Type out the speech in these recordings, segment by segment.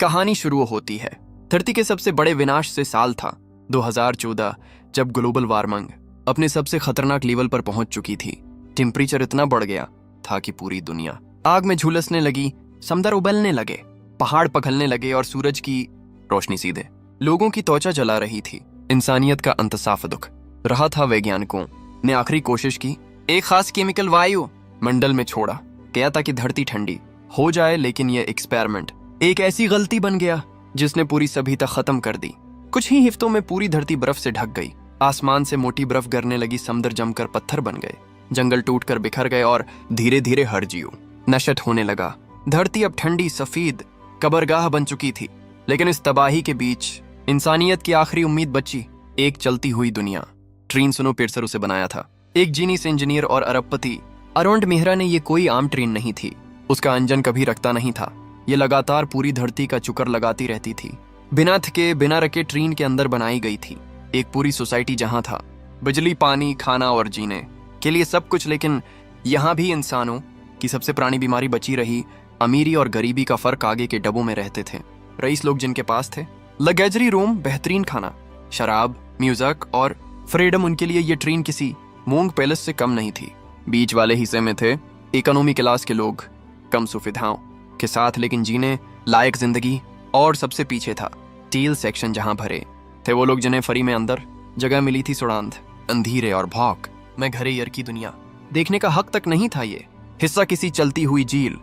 कहानी शुरू होती है धरती के सबसे बड़े विनाश से। साल था 2014, जब ग्लोबल वार्मिंग अपने सबसे खतरनाक लेवल पर पहुंच चुकी थी। टेम्परेचर इतना बढ़ गया था कि पूरी दुनिया आग में झुलसने लगी, समंदर उबलने लगे, पहाड़ पिघलने लगे और सूरज की रोशनी सीधे लोगों की त्वचा जला रही थी। इंसानियत का अंत साफ दुख रहा था। वैज्ञानिकों ने आखिरी कोशिश की, एक खास केमिकल वायु मंडल में छोड़ा गया ताकि धरती ठंडी हो जाए, लेकिन यह एक्सपेरिमेंट एक ऐसी गलती बन गया जिसने पूरी सभ्यता खत्म कर दी। कुछ ही हफ्तों में पूरी धरती बर्फ से ढक गई। आसमान से मोटी बर्फ गिरने लगी, समुद्र जमकर पत्थर बन गए, जंगल टूटकर बिखर गए और धीरे धीरे हर जीव नष्ट होने लगा। धरती अब ठंडी सफेद कब्रगाह बन चुकी थी। लेकिन इस तबाही के बीच इंसानियत की आखिरी उम्मीद बची, एक चलती हुई दुनिया। ट्रेन सुनो पियर्सर उसे बनाया था, एक जीनियस इंजीनियर और अरबपति अरविंद मेहरा ने। ये कोई आम ट्रेन नहीं थी, उसका इंजन कभी रखता नहीं था। ये लगातार पूरी धरती का चुकर लगाती रहती थी। बिना थके बिना रखे ट्रेन के अंदर बनाई गई थी एक पूरी सोसाइटी, जहां था बिजली, पानी, खाना और जीने के लिए सब कुछ। लेकिन यहाँ भी इंसानों की सबसे पुरानी बीमारी बची रही, अमीरी और गरीबी का फर्क। आगे के डब्बों में रहते थे रईस लोग, जिनके पास थे लगेजरी रूम, बेहतरीन खाना, शराब, म्यूजिक और फ्रीडम। उनके लिए ये ट्रेन किसी मूंग पैलेस से कम नहीं थी। बीच वाले हिस्से में थे इकोनॉमी क्लास के लोग, कम सुविधाओं के साथ लेकिन जीने लायक जिंदगी। और सबसे पीछे था टील सेक्शन, जहां भरे थे वो लोग जिन्हें फ्री में अंदर जगह मिली थी। सुड़ांध, अंधेरे और भौक में घरे यर की दुनिया देखने का हक तक नहीं था। ये हिस्सा किसी चलती हुई झील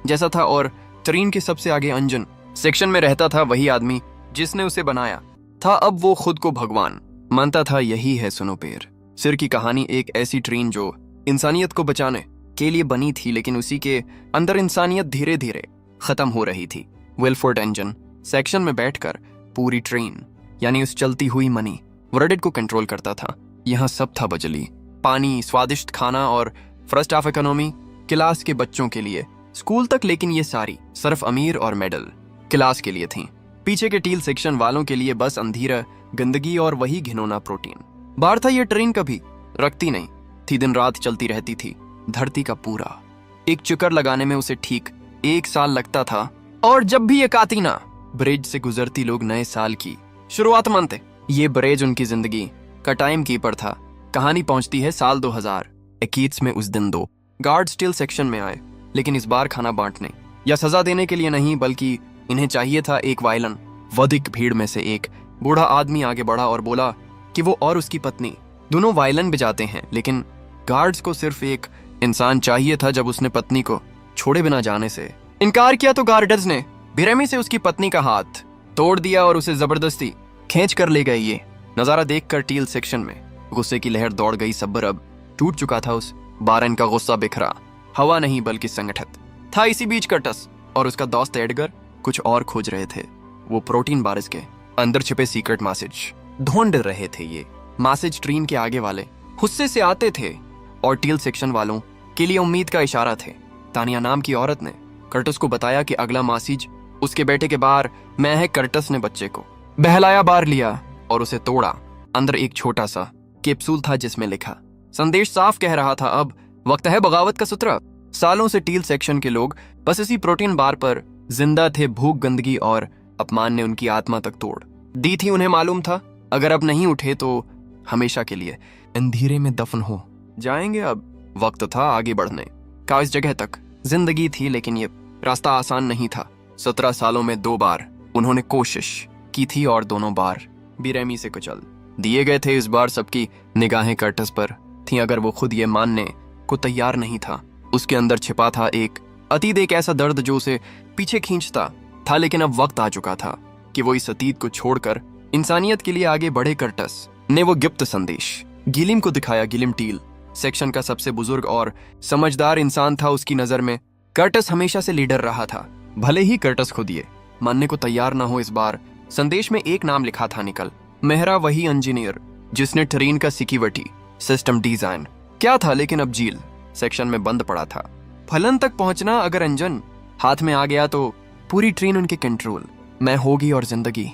जैसा था और ट्रेन के सबसे आगे अंजन सेक्शन में रहता था वही आदमी जिसने उसे बनाया था। अब वो खुद को भगवान मानता था। यही है सुनो पेर सिर की कहानी, एक ऐसी ट्रेन जो इंसानियत को बचाने के लिए बनी थी, लेकिन उसी के अंदर इंसानियत धीरे धीरे खत्म हो रही थी। विलफोर्ड इंजन सेक्शन में बैठकर पूरी ट्रेन यानी उस चलती हुई मनी वर्डिट को कंट्रोल करता था। यहाँ सब था, बिजली, पानी, स्वादिष्ट खाना और फर्स्ट ऑफ इकोनॉमी क्लास के बच्चों के लिए स्कूल तक। लेकिन ये सारी सिर्फ अमीर और मिडिल क्लास के लिए थी। पीछे के टील सेक्शन वालों के लिए बस अंधेरा, गंदगी और वही घिनौना प्रोटीन बार था। ये ट्रेन कभी रखती नहीं थी, दिन रात चलती रहती थी। धरती का पूरा एक चक्कर लगाने में उसे ठीक 1 साल लगता था। और जब भी ये कातीना ब्रिज से गुजरती, लोग नए साल की शुरुआत मानते। ये ब्रिज उनकी जिंदगी का टाइम कीपर था। कहानी पहुंचती है साल 2021 में। उस दिन 2 गार्ड स्टील सेक्शन में आए, लेकिन इस बार खाना बांटने या सजा देने के लिए नहीं, बल्कि इन्हें चाहिए था एक वायलन। वधिक भीड़ में से एक बूढ़ा आदमी आगे बढ़ा और बोला कि वो और उसकी पत्नी दोनों वायलन बजाते हैं, लेकिन गार्ड्स को सिर्फ एक इंसान चाहिए था। जब उसने पत्नी को छोड़े बिना जाने से इनकार किया तो गार्डर्स ने बेरहमी से उसकी पत्नी का हाथ तोड़ दिया और उसे जबरदस्ती खींच कर ले गए। ये नजारा देखकर टील सेक्शन में गुस्से की लहर दौड़ गई। सब्र अब टूट चुका था। उस बारन का गुस्सा बिखरा हवा नहीं बल्कि संगठित था। इसी बीच कर्टस और उसका दोस्त एडगर कुछ और खोज रहे थे। वो प्रोटीन बारिश के अंदर छिपे सीक्रेट मैसेज ढूंढ रहे थे। ये मैसेज ट्रेन के आगे वाले हिस्से से आते थे और टील सेक्शन वालों के लिए उम्मीद का इशारा थे। तानिया नाम की औरत ने कर्टस को बताया कि अगला मैसेज उसके बेटे के बार में है। कर्टस ने बच्चे को बहलाया, बार लिया और उसे तोड़ा। अंदर एक छोटा सा कैप्सूल था जिसमें लिखा संदेश साफ कह रहा था, अब वक्त है बगावत का सूत्र। सालों से टील सेक्शन के लोग बस इसी प्रोटीन बार पर जिंदा थे। भूख, गंदगी और अपमान ने उनकी आत्मा तक तोड़ दी थी। उन्हें मालूम था अगर अब नहीं उठे तो हमेशा के लिए अंधेरे में दफन हो जाएंगे। अब वक्त था आगे बढ़ने का। इस जगह तक जिंदगी थी, लेकिन ये रास्ता आसान नहीं था। 17 सालों में 2 बार उन्होंने कोशिश की थी और दोनों बार बेरहमी से कुचल दिए गए थे। इस बार सबकी निगाहें कर्टस पर थीं, अगर वो खुद ये मानने को तैयार नहीं था। उसके अंदर छिपा था एक अतीत, एक ऐसा दर्द जो उसे पीछे खींचता था। लेकिन अब वक्त आ चुका था कि वो इस अतीत को छोड़कर इंसानियत के लिए आगे बढ़े। कर्टस ने वो गुप्त संदेश गिलिम को दिखाया। गिलिम टील सेक्शन का सबसे बुजुर्ग और समझदार इंसान था। उसकी नजर में कर्टस हमेशा से लीडर रहा था, भले ही कर्टस खुद ये मानने को तैयार ना हो। इस बार संदेश में एक नाम लिखा था, निकल मेहरा, वही इंजीनियर जिसने ट्रेन का सिक्योरिटी सिस्टम डिजाइन क्या था। लेकिन अब झील सेक्शन में बंद पड़ा था। फलन तक पहुंचना, अगर इंजन हाथ में आ गया तो पूरी ट्रेन उनके कंट्रोल में होगी और जिंदगी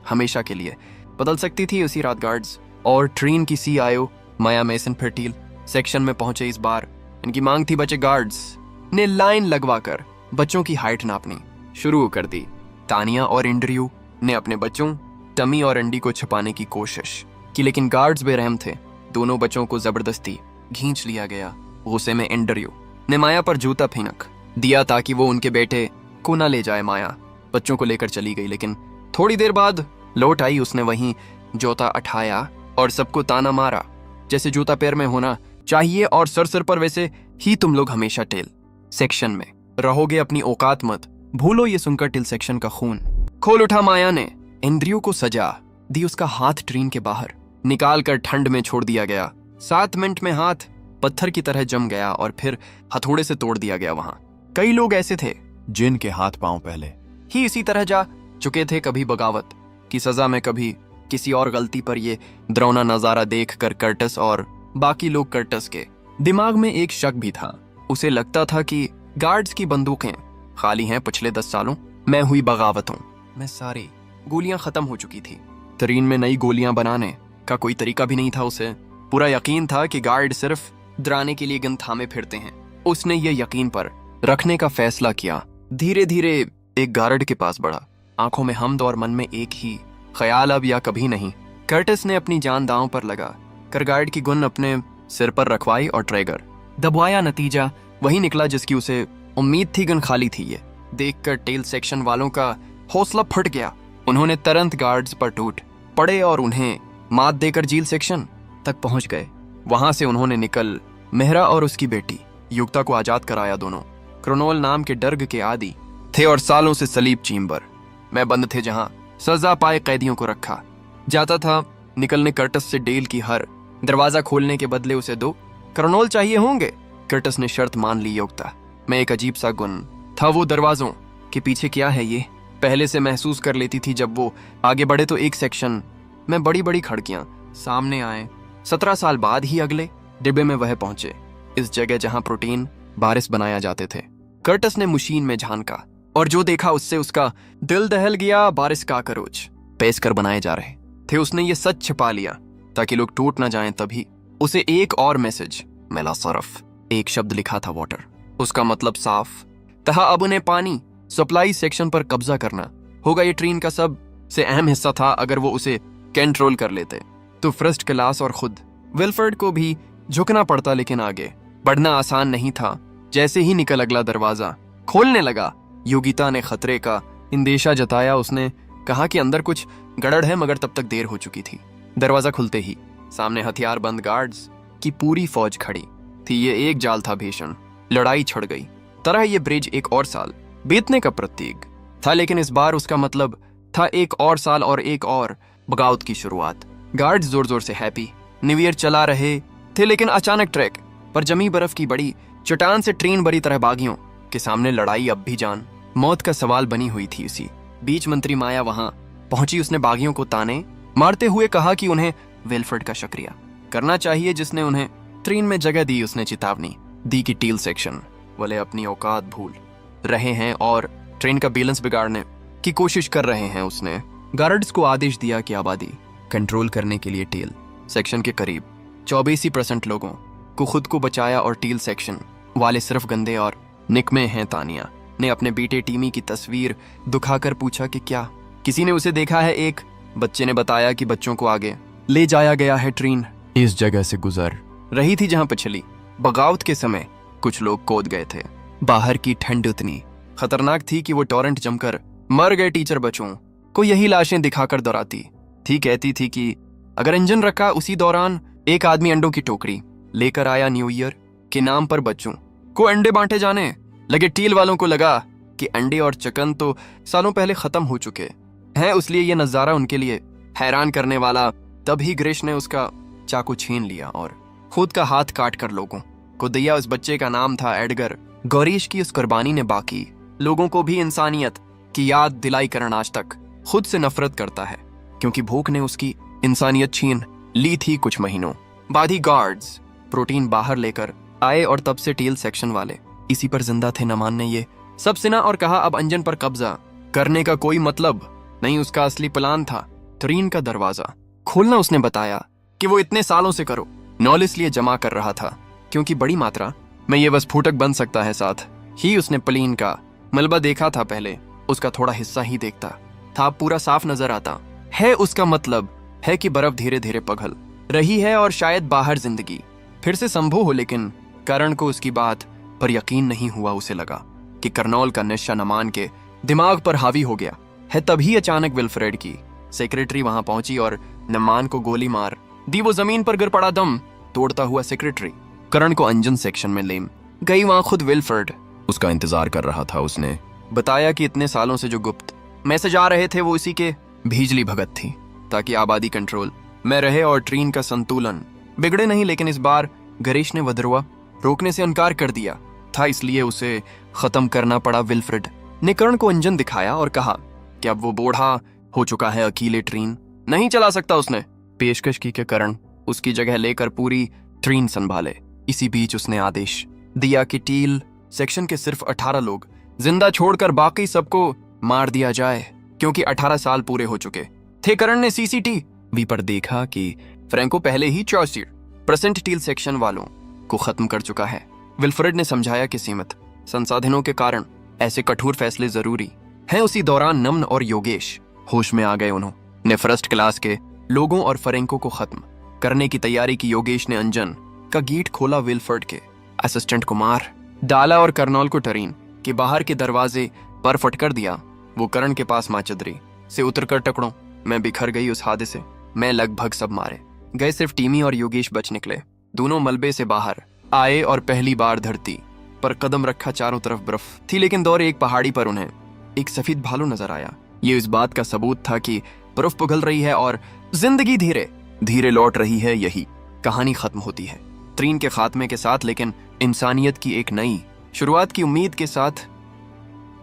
हमेशा के लिए बदल सकती थी। उसी रात गार्ड्स और ट्रेन की CIO माया मेसन फिर टील सेक्शन में पहुंचे। इस बार इनकी मांग थी, बच्चे गार्ड्स ने लाइन लगवाकर बच्चों की हाइट नापनी शुरू कर दी। तानिया और एंड्रयू ने अपने बच्चों टमी और एंडी को छुपाने की कोशिश की, लेकिन गार्ड्स बेरहम थे। दोनों बच्चों को जबरदस्ती खींच लिया गया। गुस्से में एंड्रयू ने माया पर जूता फेंक दिया ताकि वो उनके बेटे को न ले जाए। माया बच्चों को लेकर चली गई, लेकिन थोड़ी देर बाद लौट आई। उसने वहीं जूता उठाया और सबको ताना मारा, जैसे जूता पैर में होना चाहिए और सर पर, वैसे ही तुम लोग हमेशा टेल सेक्शन में रहोगे, अपनी औकात मत भूलो। ये सुनकर टिल सेक्शन का खून खोल उठा। माया ने एंड्रयू को सजा दी। उसका हाथ ट्रेन के बाहर निकाल कर ठंड में छोड़ दिया गया। 7 मिनट में हाथ पत्थर की तरह जम गया और फिर हथौड़े से तोड़ दिया गया। वहां कई लोग ऐसे थे जिनके हाथ पांव पहले ही इसी तरह जा चुके थे, कभी बगावत की सजा में, कभी किसी और गलती पर। ये डरावना नजारा देखकर कर्टस और बाकी लोग कर्टस के दिमाग में एक शक भी था। उसे लगता था कि गार्ड्स की बंदूकें खाली हैं। पिछले 10 सालों में हुई बगावतों में सारी गोलियां खत्म हो चुकी थी। तरीन में नई गोलियां बनाने का कोई तरीका भी नहीं था। उसे पूरा यकीन था कि गार्ड सिर्फ डराने के लिए गन थामे फिरते हैं। उसने ये यकीन पर रखने का फैसला किया। धीरे धीरे एक गार्ड के पास बढ़ा, आंखों में हमद और मन में एक ही ख्याल, अब या कभी नहीं। कर्टिस ने अपनी जान दांव पर लगा कर गार्ड की गन अपने सिर पर रखवाई और ट्रिगर दबाया। नतीजा वही निकला जिसकी उसे उम्मीद थी। गन खाली थी। ये देखकर टेल सेक्शन वालों का हौसला फट गया। उन्होंने तुरंत गार्ड्स पर टूट पड़े और उन्हें मात देकर जेल सेक्शन तक पहुंच गए। वहां से उन्होंने निकल मेहरा और उसकी बेटी युक्ता को आजाद कराया। दोनों क्रोनोल नाम के डर्ग के आदी थे और सालों से सलीब चेम्बर में बंद थे, जहां सजा पाए कैदियों को रखा जाता था। निकलने कर्टस से डेल की हर दरवाजा खोलने के बदले उसे 2 क्रोनोल चाहिए होंगे। कर्टस ने शर्त मान ली। युक्ता में एक अजीब सा गुण था। वो दरवाजों के पीछे क्या है ये पहले से महसूस कर लेती थी। जब वो आगे बढ़े तो एक सेक्शन में बड़ी बड़ी खिड़कियां सामने आए। 17 साल बाद ही अगले डिब्बे में वह पहुंचे, इस जगह जहां प्रोटीन बारिश बनाया जाते थे। कर्टस ने मशीन में झांका और जो देखा उससे उसका दिल दहल गया। बारिश का काकरोच पेश कर बनाए जा रहे थे। उसने ये सच छिपा लिया ताकि लोग टूट ना जाएं। तभी उसे एक और मैसेज मिला। सरफ एक शब्द लिखा था, वाटर। उसका मतलब साफ था। अब उन्हें पानी सप्लाई सेक्शन पर कब्जा करना होगा। ये ट्रेन का सबसे अहम हिस्सा था। अगर वो उसे कंट्रोल कर लेते तो फर्स्ट क्लास और खुद विल्फर्ड को भी झुकना पड़ता, लेकिन आगे बढ़ना आसान नहीं था। जैसे ही निकल अगला दरवाजा खोलने लगा, योगिता ने खतरे का इंदेशा जताया। उसने कहा कि अंदर कुछ गड़बड़ है, मगर तब तक देर हो चुकी थी। दरवाजा खुलते ही सामने हथियारबंद गार्ड्स की पूरी फौज खड़ी थी। ये एक जाल था, भीषण लड़ाई छिड़ गई। तरह ये ब्रिज एक और साल बीतने का प्रतीक था, लेकिन इस बार उसका मतलब था एक और साल और एक और बगावत की शुरुआत। गार्ड्स जोर जोर से हैप्पी न्यू ईयर चला रहे थे, लेकिन अचानक ट्रैक पर जमी बर्फ की बड़ी चट्टान से ट्रेन बड़ी तरह बागियों के सामने लड़ाई अब भी जान मौत का सवाल बनी हुई थी। उसी बीच मंत्री माया वहां पहुंची। उसने बागियों को ताने मारते हुए कहा कि उन्हें विल्फर्ड का शुक्रिया करना चाहिए जिसने उन्हें ट्रेन में जगह दी। उसने चेतावनी दी कि टील सेक्शन वाले अपनी औकात भूल रहे हैं और ट्रेन का बैलेंस बिगाड़ने की कोशिश कर रहे हैं। उसने गार्ड्स को आदेश दिया कि आबादी कंट्रोल करने के लिए टील सेक्शन के करीब 84% लोगों को खुद को बचाया और टील सेक्शन वाले सिर्फ गंदे और निकमे हैं। तानिया ने अपने बेटे टीमी की तस्वीर दिखाकर पूछा कि क्या किसी ने उसे देखा है। एक बच्चे ने बताया कि बच्चों को आगे ले जाया गया है। ट्रेन इस जगह से गुजर रही थी जहां पिछली बगावत के समय कुछ लोग कूद गए थे। बाहर की ठंड इतनी खतरनाक थी कि वो टॉरेंट जमकर मर गए टीचर बच्चों को यही लाशें दिखाकर दोहराती थी। कहती थी कि अगर इंजन रखा। उसी दौरान एक आदमी अंडों की टोकरी लेकर आया। न्यू ईयर के नाम पर बच्चों को अंडे बांटे जाने लगे। टील वालों को लगा कि अंडे और चिकन तो सालों पहले खत्म हो चुके हैं, इसलिए यह नजारा उनके लिए हैरान करने वाला। तभी ग्रेश ने उसका चाकू छीन लिया और खुद का हाथ काट कर लोगों को दिया। उस बच्चे का नाम था एडगर। गौरीश की उस कुर्बानी ने बाकी लोगों को भी इंसानियत की याद दिलाई। करण आज तक खुद से नफरत करता है क्योंकि भूख ने उसकी इंसानियत छीन ली थी। कुछ महीनों बाद ही गार्ड्स प्रोटीन बाहर लेकर आए और तब से टील सेक्शन वाले इसी पर जिंदा थे। नमान ने ये सब सुना और कहा अब अंजन पर कब्जा करने का कोई मतलब नहीं। उसका असली प्लान था ट्रेन का दरवाजा खोलना। उसने बताया कि वो इतने सालों से करो नॉल इसलिए जमा कर रहा था क्योंकि बड़ी मात्रा में ये विस्फोटक बन सकता है। साथ ही उसने प्लेन का मलबा देखा था पहले उसका थोड़ा हिस्सा ही देखता था, अब पूरा साफ नजर आता है। उसका मतलब है कि बर्फ धीरे धीरे पिघल रही है और शायद बाहर जिंदगी फिर से संभव हो। लेकिन करण को उसकी बात पर यकीन नहीं हुआ। उसे लगा कि कर्नौल का नशा नमान के दिमाग पर हावी हो गया है। तभी अचानक विल्फ्रेड की सेक्रेटरी वहां पहुंची और नमान को गोली मार दी। वो जमीन पर गिर पड़ा, दम तोड़ता हुआ। सेक्रेटरी करण को अंजन सेक्शन में ले गई। वहां खुद विल्फ्रेड उसका इंतजार कर रहा था। उसने बताया कि इतने सालों से जो गुप्त मैसेज आ रहे थे वो इसी के भीजली भगत थी, ताकि आबादी कंट्रोल में रहे और ट्रीन का संतुलन बिगड़े नहीं। लेकिन इस बार गरेश ने वधरवा रोकने से इनकार कर दिया था, इसलिए उसे खत्म करना पड़ा। विल्फ्रेड ने करण को अंजन दिखाया और कहा कि अब वो बूढ़ा हो चुका है, अकेले ट्रेन नहीं चला सकता। उसने पेशकश की कि करण उसकी जगह लेकर पूरी ट्रेन संभाले। इसी बीच उसने आदेश दिया कि टील सेक्शन के सिर्फ 18 लोग जिंदा छोड़कर बाकी सबको मार दिया जाए, क्योंकि 18 साल पूरे हो चुके थे। करण ने सीसीटीवी पर देखा कि फ्रैंको पहले ही 84% टील सेक्शन वालों को खत्म कर चुका है। विल्फ्रेड ने समझाया कि सीमित संसाधनों के कारण ऐसे कठोर फैसले जरूरी हैं। उसी दौरान नमन और योगेश होश में आ गए। उन्होंने फर्स्ट क्लास के लोगों और फ्रैंको को खत्म करने की तैयारी की। योगेश ने अंजन का गेट खोला, विल्फ्रेड के असिस्टेंट को मार डाला और कर्नौल को ट्रेन के बाहर के दरवाजे पर फटकर दिया। वो करण के पास माचदरी से उतरकर टकड़ों में बिखर गई। उस हादसे में लगभग सब मारे गए, सिर्फ टीमी और योगेश बच निकले। दोनों मलबे से बाहर आए और पहली बार धरती पर कदम रखा। चारों तरफ बर्फ थी, लेकिन दौर एक पहाड़ी पर उन्हें एक सफेद भालू नजर आया। ये इस बात का सबूत था कि बर्फ पिघल रही है और जिंदगी धीरे धीरे लौट रही है। यही कहानी खत्म होती है ट्रेन के खात्मे के साथ, लेकिन इंसानियत की एक नई शुरुआत की उम्मीद के साथ।